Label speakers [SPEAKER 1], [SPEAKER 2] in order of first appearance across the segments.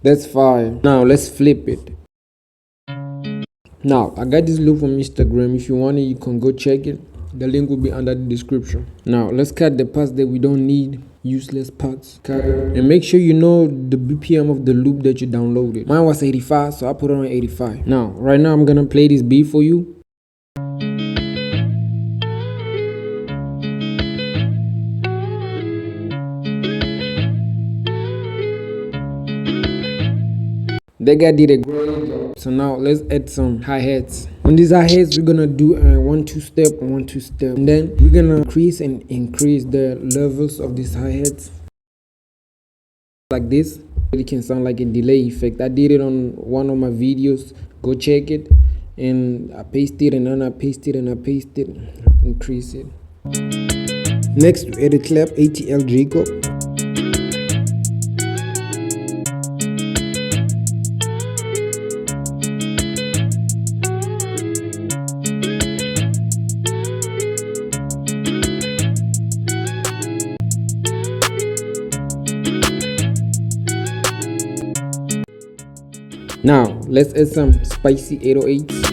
[SPEAKER 1] That's fine. Now let's flip it. Now I got this loop from Instagram. If you want it, you can go check it. The link will be under the description. Now let's cut the parts that we don't need, useless parts. Cut it. And make sure you know the BPM of the loop that you downloaded. Mine was 85, so I put it on 85. Now right now I'm gonna play this beat for you. That guy did a great job. So now let's add some hi-hats. On these hi-hats, we're gonna do a 1-2 step, 1-2 step. And then we're gonna increase and increase the levels of these hi-hats. Like this. It can sound like a delay effect. I did it on one of my videos. Go check it. And I paste it, and then I paste it, and I paste it. Increase it. Next, we add a clap, ATL Jacob. Now let's add some spicy 808s.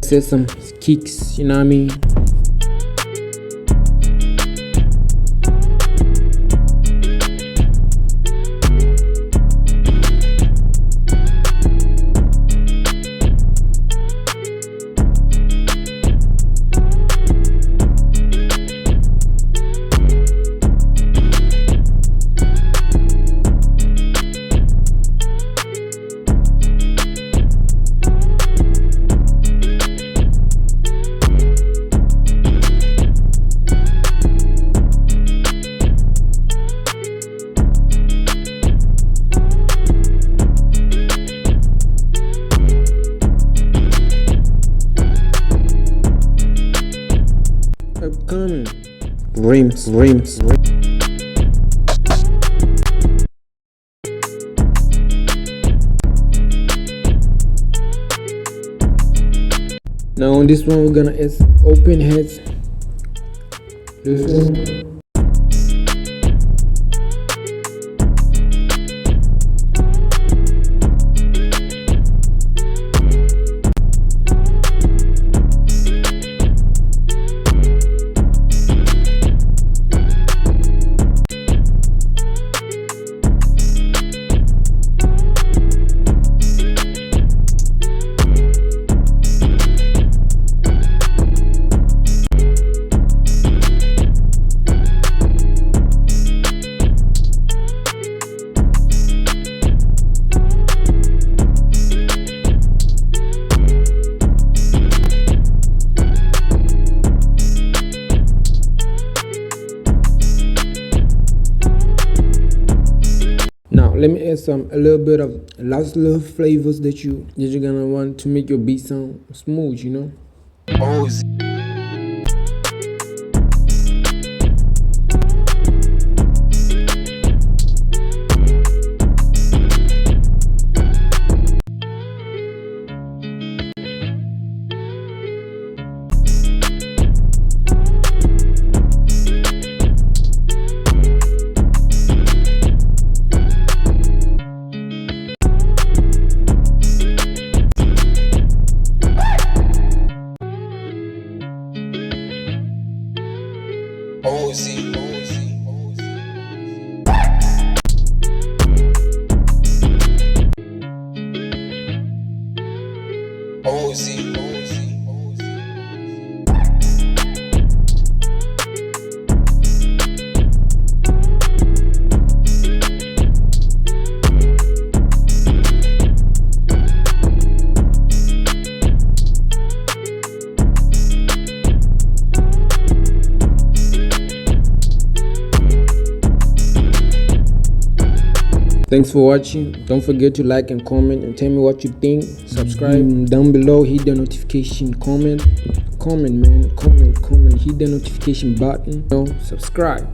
[SPEAKER 1] Set some kicks, you know what I mean? Upcoming rims. Now on this one we're gonna add some open heads. This one. Let me add a little bit of last little flavors that you're gonna want to make your beat sound smooth, you know. Oh. Thanks for watching. Don't forget to like and comment and tell me what you think. Subscribe down below, hit the notification, comment, hit the notification button, subscribe.